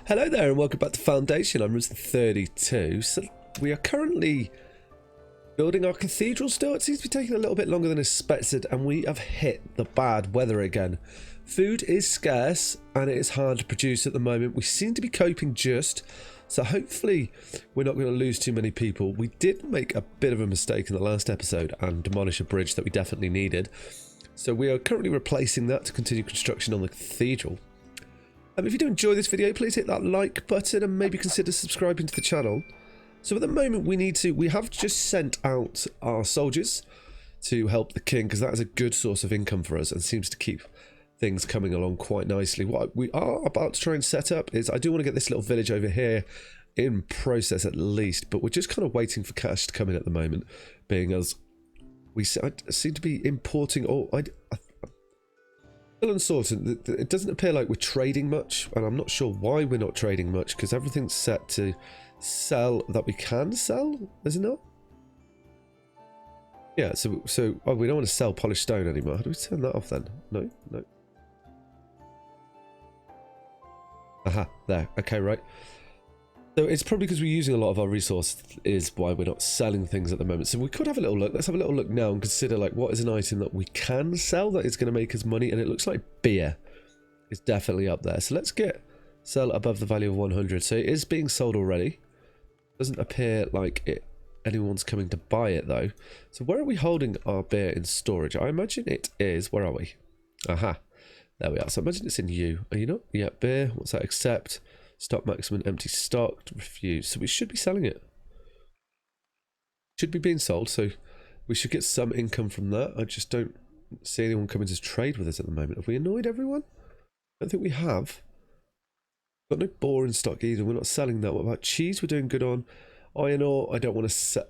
Hello there and welcome back to Foundation. I'm Risen 32. So we are currently building our cathedral still. It seems to be taking a little bit longer than expected and we have hit the bad weather again. Food is scarce and it is hard to produce at the moment. We seem to be coping just, so hopefully we're not going to lose too many people. We did make a bit of a mistake in the last episode and demolish a bridge that we definitely needed. So we are currently replacing that to continue construction on the cathedral. If you do enjoy this video, please hit that like button and maybe consider subscribing to the channel. So at the moment we have just sent out our soldiers to help the king because that is a good source of income for us and seems to keep things coming along quite nicely. What we are about to try and set up is I do want to get this little village over here in process at least, but we're just kind of waiting for cash to come in at the moment, being as we seem to be importing still uncertain. It doesn't appear like we're trading much, and I'm not sure why we're not trading much because everything's set to sell that we can sell, is it not? Yeah, so we don't want to sell polished stone anymore. How do we turn that off then? No. Aha, there. Okay, right. So it's probably because we're using a lot of our resources is why we're not selling things at the moment. So we could have a little look. Let's have a little look now and consider like what is an item that we can sell that is going to make us money. And it looks like beer is definitely up there. So let's sell above the value of 100. So it is being sold already. Doesn't appear like anyone's coming to buy it though. So where are we holding our beer in storage? I imagine it is, where are we? Aha, there we are. So I imagine it's in you. Are you not? Yeah, beer. What's that? Accept. Stock maximum, empty stock, refuse. So we should be selling it. Should be being sold, so we should get some income from that. I just don't see anyone coming to trade with us at the moment. Have we annoyed everyone? I don't think we have. Got no boar in stock either. We're not selling that. What about cheese? We're doing good on. Iron ore, I don't want to sell.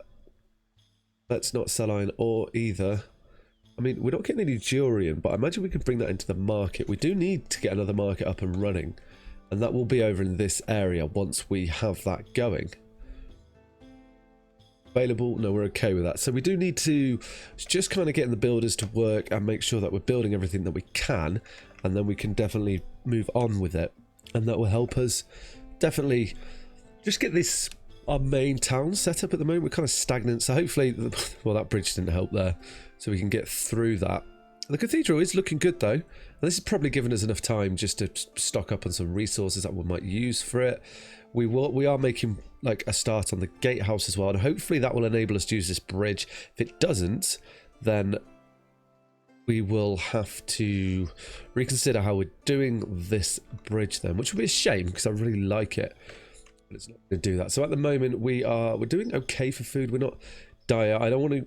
Let's not sell iron ore either. I mean, we're not getting any durian, but I imagine we could bring that into the market. We do need to get another market up and running. And that will be over in this area once we have that going. Available? No, we're okay with that. So we do need to just kind of get the builders to work and make sure that we're building everything that we can. And then we can definitely move on with it. And that will help us definitely just get this, our main town set up at the moment. We're kind of stagnant. So hopefully, well, that bridge didn't help there. So we can get through that. The cathedral is looking good though, and this is probably given us enough time just to stock up on some resources that we might use for it. We are making like a start on the gatehouse as well, and hopefully that will enable us to use this bridge. If it doesn't, then we will have to reconsider how we're doing this bridge then, which will be a shame because I really like it, but it's not going to do that. So at the moment we're doing okay for food. We're not dire. I don't want to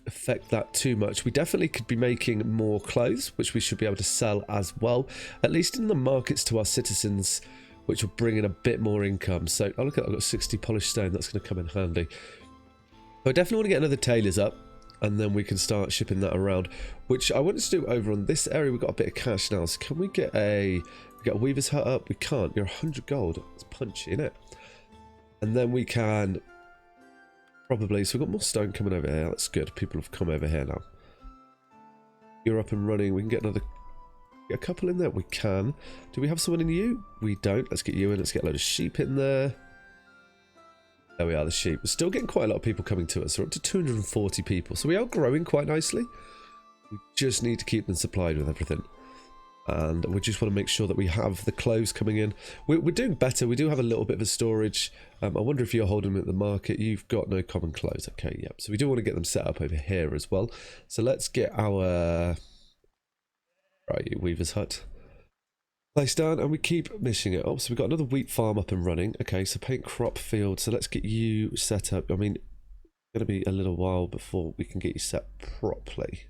affect that too much. We definitely could be making more clothes, which we should be able to sell as well, at least in the markets to our citizens, which will bring in a bit more income. So oh, look at that, I've got 60 polished stone. That's going to come in handy. But I definitely want to get another tailor's up and then we can start shipping that around, which I wanted to do over on this area. We've got a bit of cash now, so can we get a weaver's hut up? We can't. You're 100 gold. It's punchy, isn't it? And then we can probably, so we've got more stone coming over here. That's good. People have come over here now. You're up and running. We can get a couple in there. We can. Do we have someone in you? We don't. Let's get you in. Let's get a load of sheep in there. There we are, the sheep. We're still getting quite a lot of people coming to us. We're up to 240 people. So we are growing quite nicely. We just need to keep them supplied with everything. And we just want to make sure that we have the clothes coming in. We're doing better. We do have a little bit of a storage. I wonder if you're holding them at the market. You've got no common clothes. Okay, yep. So we do want to get them set up over here as well. So let's get our weaver's hut placed down, and we keep missing it. Oh, so we've got another wheat farm up and running. Okay, so paint crop field. So let's get you set up. I mean, it's going to be a little while before we can get you set properly.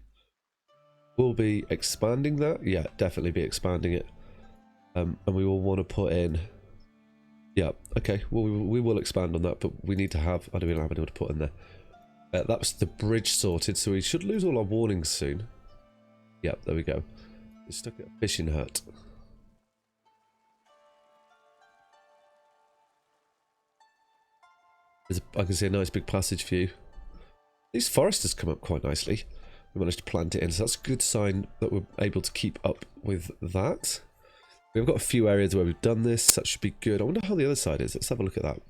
We'll be expanding that. Yeah, definitely be expanding it. And we will want to put in. Yeah, okay. Well, we will expand on that, but we need to have. I don't have anyone to put in there. That's the bridge sorted, so we should lose all our warnings soon. Yeah, there we go. We're stuck at a fishing hut. I can see a nice big passage for you. These foresters come up quite nicely. We managed to plant it in, so that's a good sign that we're able to keep up with that. We've got a few areas where we've done this. That should be good. I wonder how the other side is. Let's have a look at that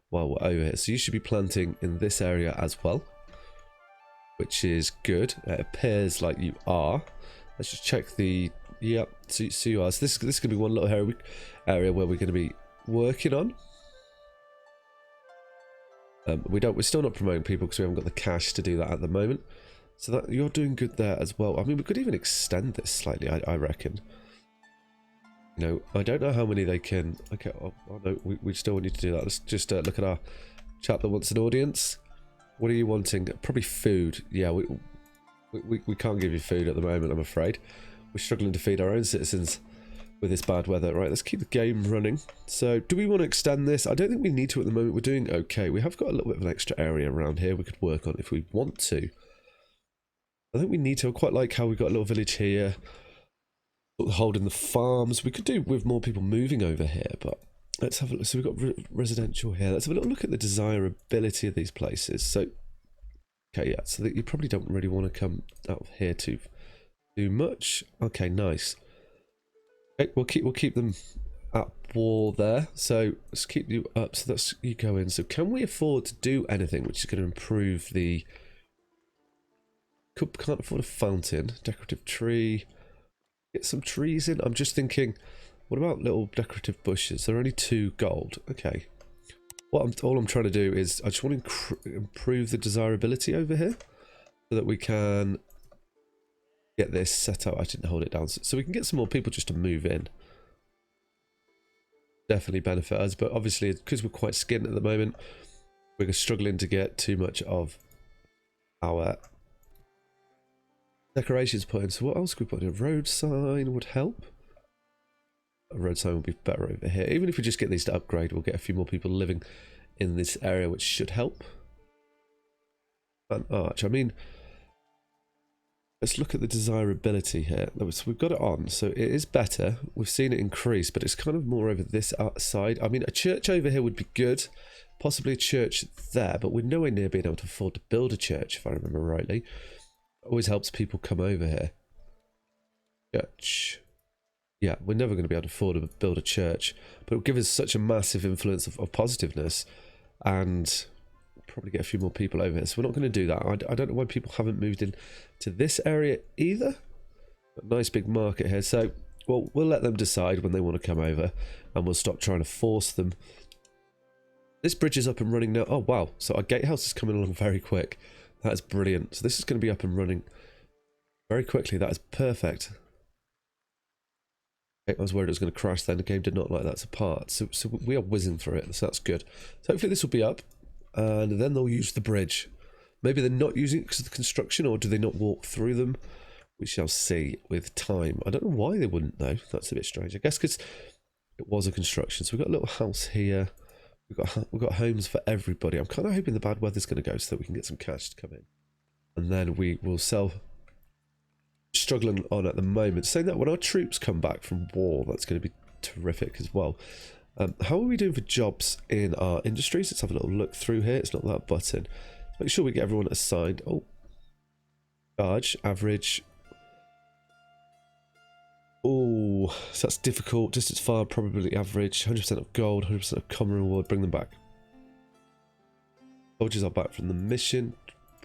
while we're over here. So you should be planting in this area as well, which is good. It appears like you are. Let's just check the... Yep, so you are. So this is going to be one little area where we're going to be working on. We're still not promoting people because we haven't got the cash to do that at the moment. So that you're doing good there as well. I mean, we could even extend this slightly, I reckon. You know, I don't know how many they can... Okay, oh no, we still need to do that. Let's just look at our chap that wants an audience. What are you wanting? Probably food. Yeah, we can't give you food at the moment, I'm afraid. We're struggling to feed our own citizens with this bad weather. Right, let's keep the game running. So, do we want to extend this? I don't think we need to at the moment. We're doing okay. We have got a little bit of an extra area around here we could work on if we want to. I think we need to. I quite like how we got a little village here. Holding the farms. We could do with more people moving over here, but let's have a look. So we've got residential here. Let's have a little look at the desirability of these places. So, okay, yeah, so that you probably don't really want to come out of here too much. Okay, nice. Okay, we'll keep them at war there. So let's keep you up. So that's you go in. So can we afford to do anything which is going to improve the? Can't afford a fountain. Decorative tree. Get some trees in. I'm just thinking, what about little decorative bushes? They're only 2 gold. Okay. All I'm trying to do is I just want to improve the desirability over here so that we can get this set up. I didn't hold it down. So we can get some more people just to move in. Definitely benefit us. But obviously, because we're quite skint at the moment, we're struggling to get too much of our decorations put in. So what else could we put in? A road sign would help. A road sign would be better over here. Even if we just get these to upgrade, we'll get a few more people living in this area, which should help. An arch. I mean, let's look at the desirability here. So we've got it on, so it is better. We've seen it increase, but it's kind of more over this side. I mean, a church over here would be good. Possibly a church there, but we're nowhere near being able to afford to build a church, if I remember rightly. Always helps people come over here. Church. Yeah, we're never going to be able to afford to build a church, but it'll give us such a massive influence of positiveness and probably get a few more people over here. So we're not going to do that. I don't know why people haven't moved in to this area either. A nice big market here. So, well, we'll let them decide when they want to come over and we'll stop trying to force them. This bridge is up and running now. Oh, wow. So our gatehouse is coming along very quick. That is brilliant. So this is going to be up and running very quickly. That is perfect. Okay, I was worried it was going to crash then. The game did not like that apart. So we are whizzing through it. So that's good. So hopefully this will be up. And then they'll use the bridge. Maybe they're not using it because of the construction, or do they not walk through them? We shall see with time. I don't know why they wouldn't though. That's a bit strange. I guess because it was a construction. So we've got a little house here. We've got homes for everybody. I'm kind of hoping the bad weather's going to go so that we can get some cash to come in. And then we will sell. Struggling on at the moment. Saying that when our troops come back from war, that's going to be terrific as well. How are we doing for jobs in our industries? Let's have a little look through here. It's not that button. Make sure we get everyone assigned. Oh, charge, average. Oh, so that's difficult. Distance far, probability average. 100% of gold, 100% of common reward. Bring them back. Soldiers are back from the mission.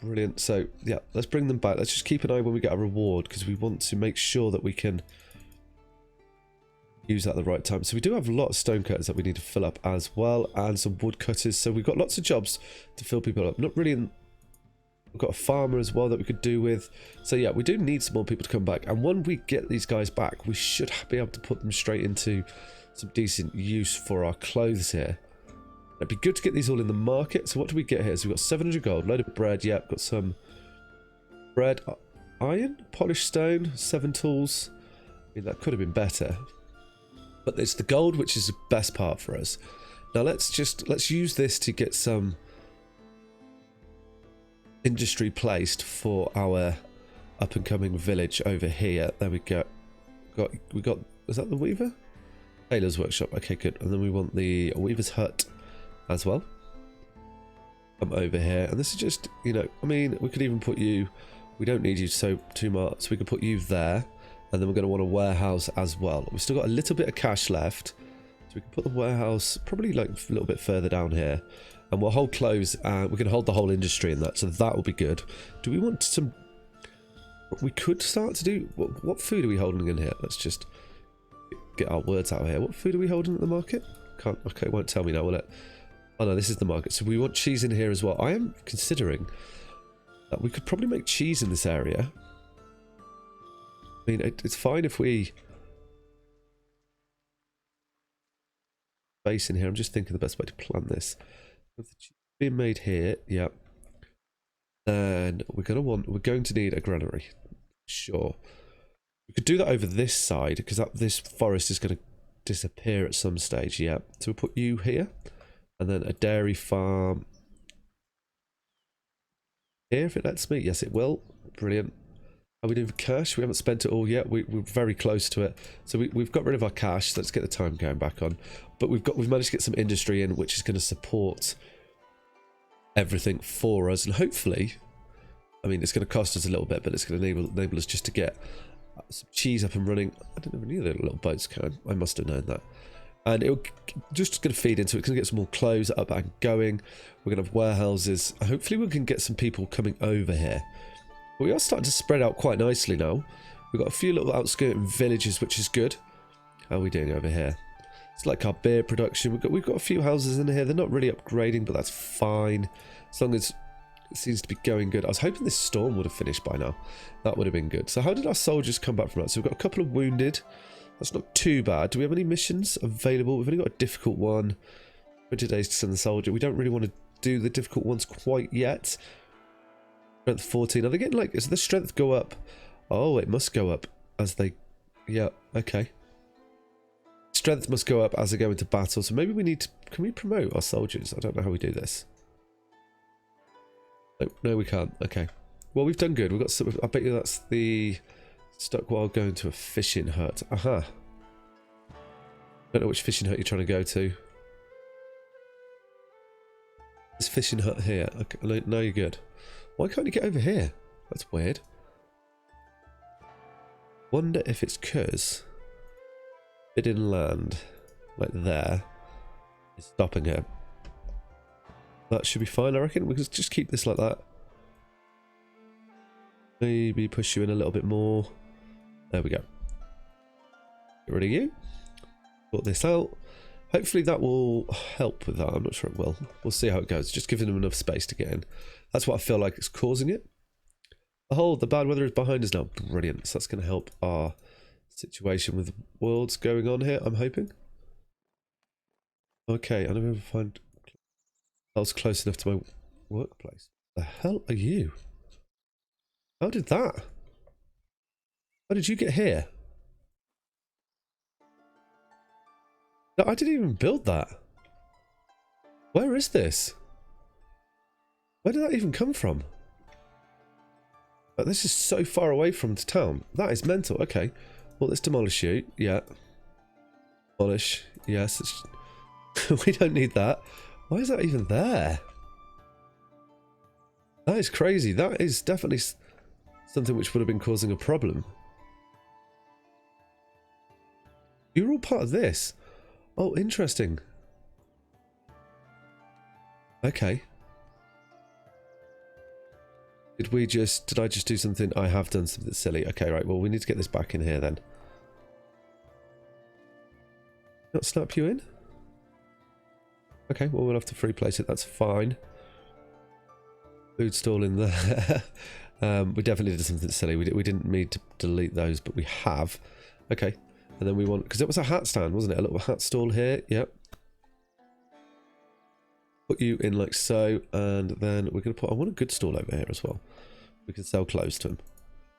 Brilliant. So, yeah, let's bring them back. Let's just keep an eye when we get a reward because we want to make sure that we can use that at the right time. So we do have a lot of stone cutters that we need to fill up as well, and some wood cutters. So we've got lots of jobs to fill people up. Not really in... We've got a farmer as well that we could do with. So yeah, we do need some more people to come back. And when we get these guys back, we should be able to put them straight into some decent use for our clothes here. It'd be good to get these all in the market. So what do we get here? So we've got 700 gold, load of bread. Yep, got some bread, iron, polished stone, 7 tools. I mean, that could have been better. But it's the gold which is the best part for us. Now let's use this to get some industry placed for our up and coming village over here. There we go. We got is that the weaver? Tailor's workshop. Okay, good. And then we want the weaver's hut as well. Come over here, and this is just, you know, I mean, we could even put you. We don't need you so too much. So we could put you there, And then we're going to want a warehouse as well. We've still got a little bit of cash left. So we can put the warehouse probably like a little bit further down here. And we'll hold clothes. We can hold the whole industry in that. So that will be good. Do we want some... We could start to do... What food are we holding in here? Let's just get our words out here. What food are we holding at the market? Can't... Okay, it won't tell me now, will it? Oh no, this is the market. So we want cheese in here as well. I am considering that we could probably make cheese in this area. I mean, it's fine if we... Base in here. I'm just thinking the best way to plan this. With the cheese being made here, yeah. Then we're going to need a granary. Sure. We could do that over this side because this forest is going to disappear at some stage. Yeah. So we'll put you here, and then a dairy farm here if it lets me. Yes, it will. Brilliant. Are we doing cash? We haven't spent it all yet. We're very close to it. So we've got rid of our cash. So let's get the time going back on. But we've managed to get some industry in, which is going to support everything for us, and hopefully, I mean, it's going to cost us a little bit, but it's going to enable us just to get some cheese up and running. I didn't even know the little boats can. I must have known that. And it'll just going to feed into it. It's going to get some more clothes up and going. We're going to have warehouses. Hopefully we can get some people coming over here. But we are starting to spread out quite nicely now. We've got a few little outskirting villages, which is good. How are we doing over here? It's like our beer production. We've got a few houses in here. They're not really upgrading, but that's fine. As long as it seems to be going good. I was hoping this storm would have finished by now. That would have been good. So how did our soldiers come back from that? So we've got a couple of wounded. That's not too bad. Do we have any missions available? We've only got a difficult one. 20 days to send the soldier. We don't really want to do the difficult ones quite yet. Strength 14. Are they getting like... Does the strength go up? Oh, it must go up as they... Yeah, okay. Strength must go up as they go into battle. So maybe we need to... Can we promote our soldiers? I don't know how we do this. No, we can't. Okay. Well, we've done good. We've got some... I bet you that's the... Stuck while going to a fishing hut. Aha. Don't know which fishing hut you're trying to go to. This fishing hut here. Okay, no, you're good. Why can't you get over here? That's weird. Wonder if it's because hidden land, like there, is stopping her. That should be fine, I reckon. We can just keep this like that. Maybe push you in a little bit more. There we go. Get rid of you. Sort this out. Hopefully that will help with that. I'm not sure it will. We'll see how it goes. Just giving them enough space to get in. That's what I feel like is causing it. The bad weather is behind us now. Brilliant. So that's going to help our situation with worlds going on here, I'm hoping. Okay, I don't know if I find that was close enough to my workplace. The hell are you? How did that? How did you get here? No, I didn't even build that. Where is this? Where did that even come from? But this is so far away from the town. That is mental. Okay. Well, let's demolish you. Yeah. Demolish. Yes. We don't need that. Why is that even there? That is crazy. That is definitely something which would have been causing a problem. You're all part of this. Oh, interesting. Okay. Did I just do something? I have done something silly. Okay, right. Well, we need to get this back in here then. Not snap you in? Okay, well, we'll have to free place it. That's fine. Food stall in there. We definitely did something silly. We didn't need to delete those, but we have. Okay. And then we want... Because it was a hat stand, wasn't it? A little hat stall here. Yep. Put you in like so. And then we're going to put... I want a good stall over here as well. We can sell clothes to him.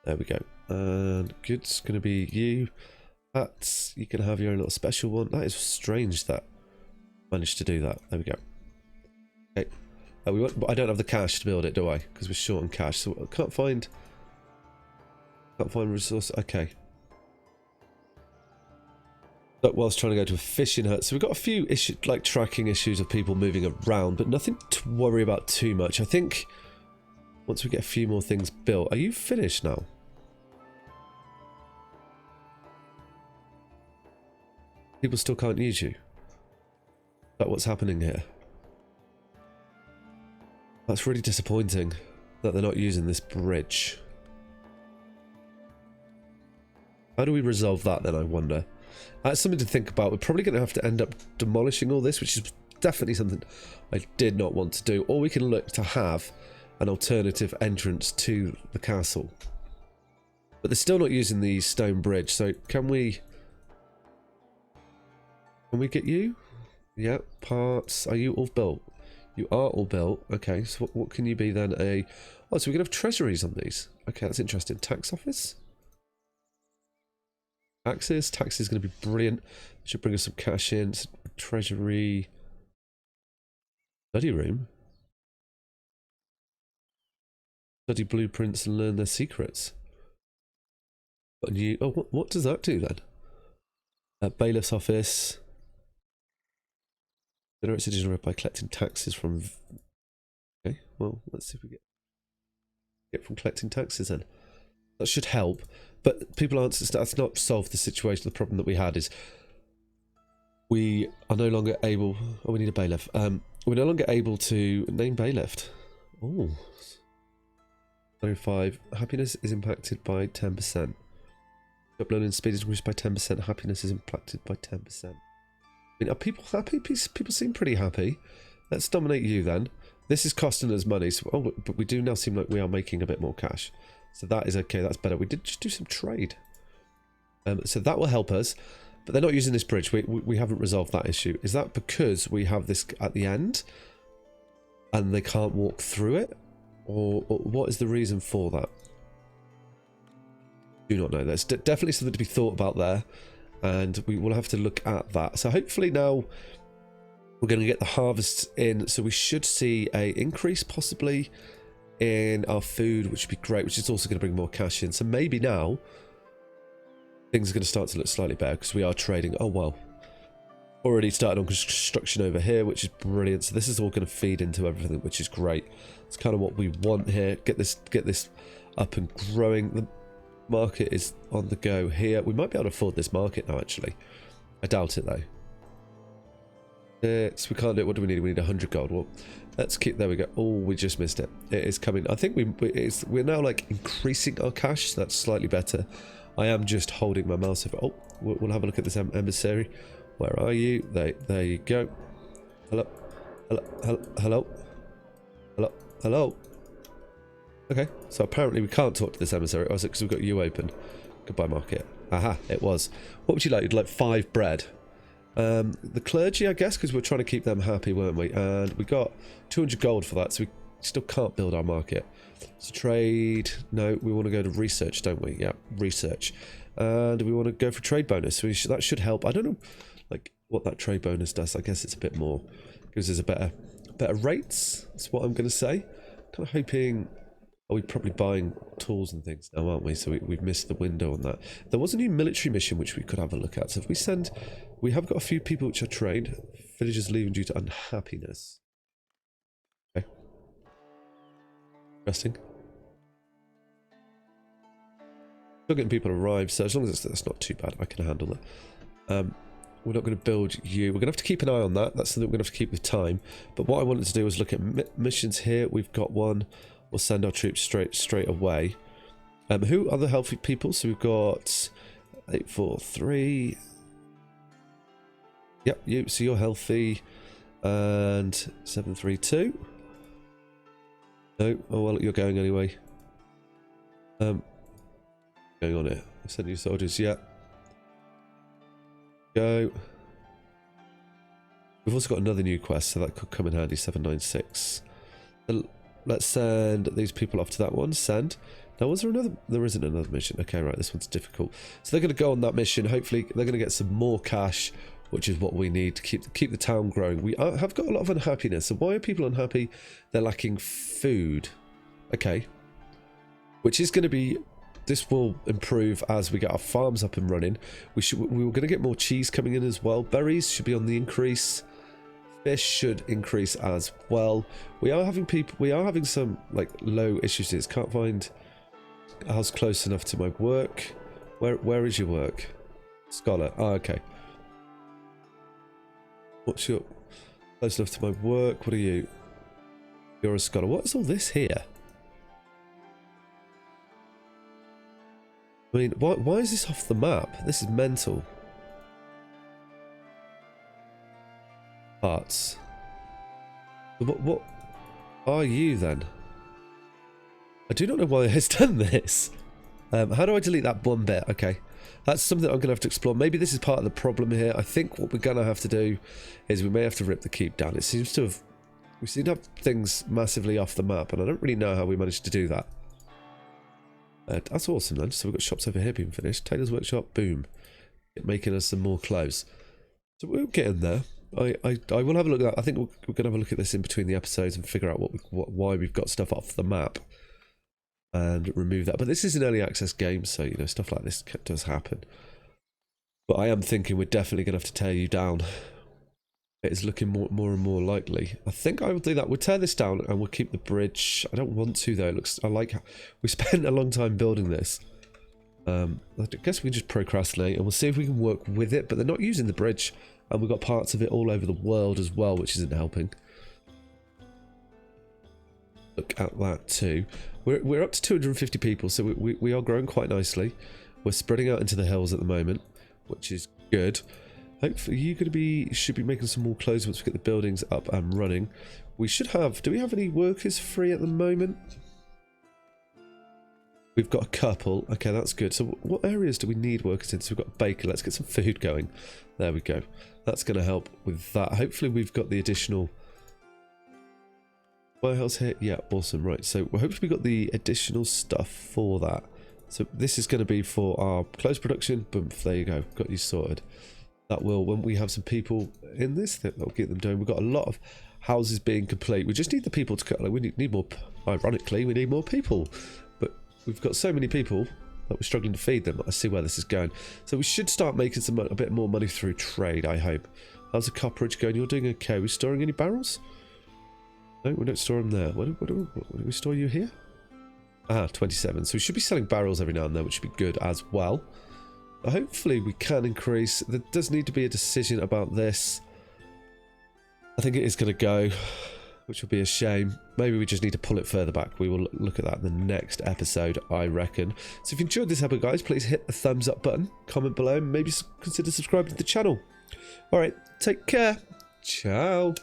There we go. And good's going to be you. Hats. You can have your own little special one. That is strange that managed to do that. There we go. Okay. But I don't have the cash to build it, do I? Because we're short on cash. So I can't find resource. Okay. But whilst trying to go to a fishing hut. So we've got a few issues, like tracking issues of people moving around, but nothing to worry about too much. I think once we get a few more things built. Are you finished now? People still can't use you. Is that what's happening here? That's really disappointing that they're not using this bridge. How do we resolve that then, I wonder? That's something to think about. We're probably going to have to end up demolishing all this, which is definitely something I did not want to do. Or we can look to have an alternative entrance to the castle. But they're still not using the stone bridge, so can we... Can we get you? Yeah, parts. Are you all built? You are all built. Okay, so what can you be then? Oh, so we can have treasuries on these. Okay, that's interesting. Tax office? Taxes. Taxes is going to be brilliant. Should bring us some cash in. Treasury. Study room. Study blueprints and learn their secrets. Got a new... Oh, what does that do then? Bailiff's office. Generate citizenry by collecting taxes from... Okay, well, let's see if we get from collecting taxes then. That should help. But people aren't... That's not solved the situation. The problem that we had is... We are no longer able... Oh, we need a bailiff. We're no longer able to name bailiff. Oh. 25. Happiness is impacted by 10%. Uploading speed is increased by 10%. Happiness is impacted by 10%. I mean, are people happy? People seem pretty happy. Let's dominate you then. This is costing us money, so, oh, but we do now seem like we are making a bit more cash. So that is okay, that's better. We did just do some trade. So that will help us. But they're not using this bridge. We haven't resolved that issue. Is that because we have this at the end and they can't walk through it? Or what is the reason for that? Do not know. There's definitely something to be thought about there. And we will have to look at that. So hopefully now we're going to get the harvests in. So we should see a increase possibly in our food, which would be great, which is also going to bring more cash in. So maybe now things are going to start to look slightly better because we are trading. Oh, well. Already started on construction over here, which is brilliant. So this is all going to feed into everything, which is great. It's kind of what we want here. Get this up and growing. The market is on the go here. We might be able to afford this market now, actually. I doubt it, though. So we can't do it. What do we need? We need 100 gold. Well, let's keep... There we go. Oh, we just missed it. It is coming. I think we're now, like, increasing our cash. So that's slightly better. I am just holding my mouse over... Oh, we'll have a look at this emissary. Where are you? There you go. Hello. Hello. Hello. Hello. Hello. Hello. Okay, so apparently we can't talk to this emissary. Oh, is it because we've got you open? Goodbye, market. Aha, it was. What would you like? You'd like 5 bread. The clergy, I guess, because we're trying to keep them happy, weren't we? And we got 200 gold for that, so we still can't build our market. So trade... No, we want to go to research, don't we? Yeah, research. And we want to go for trade bonus. So that should help. I don't know, like, what that trade bonus does. I guess it's a bit more... Gives us a better rates. That's what I'm going to say. Kind of hoping... Oh, we're probably buying tools and things now, aren't we? So we've missed the window on that. There was a new military mission which we could have a look at. So if we send... We have got a few people which are trained. Villagers leaving due to unhappiness. Okay. Interesting. Still getting people arrived, so as long as that's not too bad, I can handle it. We're not going to build you. We're going to have to keep an eye on that. That's something we're going to have to keep with time. But what I wanted to do was look at missions here. We've got one. We'll send our troops straight away. Who are the healthy people? So we've got 843. Yep, you. So you're healthy. And 732. No. Oh well, you're going anyway. Going on it. I sent you soldiers. Yeah. Go. We've also got another new quest, so that could come in handy. 796. Let's send these people off to that one. Send. Now, was there another? There isn't another mission. Okay, right. This one's difficult. So they're going to go on that mission. Hopefully, they're going to get some more cash, which is what we need to keep the town growing. We have got a lot of unhappiness. So why are people unhappy? They're lacking food. Okay. Which is going to be... This will improve as we get our farms up and running. We were going to get more cheese coming in as well. Berries should be on the increase. Fish should increase as well. We are having some like low issues. Can't find a house close enough to my work. Where is your work? Scholar. Oh, okay. What's your... Close enough to my work. What are you? You're a scholar. What is all this here? I mean, why is this off the map? This is mental. Parts. What are you then? I do not know why it has done this. How do I delete that one bit? Okay. That's something I'm going to have to explore. Maybe this is part of the problem here. I think what we're going to have to do is we may have to rip the keep down. It seems to have... We seem to have things massively off the map, and I don't really know how we managed to do that. That's awesome then. So we've got shops over here being finished. Tailor's workshop, boom. Making us some more clothes. So we'll get in there. I will have a look at that. I think we're going to have a look at this in between the episodes and figure out why we've got stuff off the map. And remove that. But this is an early access game, so, you know, stuff like this does happen. But I am thinking we're definitely going to have to tear you down. It is looking more and more likely. I think I will do that. We'll tear this down and we'll keep the bridge. I don't want to, though. It looks... I like... We spent a long time building this. I guess we can just procrastinate and we'll see if we can work with it. But they're not using the bridge. And we've got parts of it all over the world as well, which isn't helping. Look at that too. We're up to 250 people, so we are growing quite nicely. We're spreading out into the hills at the moment, which is good. Hopefully you should be making some more clothes once we get the buildings up and running. We should have... Do we have any workers free at the moment? We've got a couple. Okay, that's good. So what areas do we need workers in? So we've got a baker. Let's get some food going. There we go. That's going to help with that. Hopefully we've got the additional... warehouse here. Yeah, awesome. Right, so hopefully we got the additional stuff for that. So this is going to be for our clothes production. Boom, there you go. Got you sorted. That will, when we have some people in this, that'll get them doing. We've got a lot of houses being complete. We just need the people to go. Like, we need more. Ironically, we need more people, but we've got so many people that we're struggling to feed them. I see where this is going. So we should start making a bit more money through trade, I hope. How's the copperage going? You're doing okay. Are we storing any barrels? No, we don't store them there. What do we store you here? Ah, 27. So we should be selling barrels every now and then, which should be good as well. Hopefully we can increase. There does need to be a decision about this. I think it is going to go, which will be a shame. Maybe we just need to pull it further back. We will look at that in the next episode, I reckon. So if you enjoyed this episode, guys, please hit the thumbs up button, comment below, and maybe consider subscribing to the channel. Alright, take care. Ciao.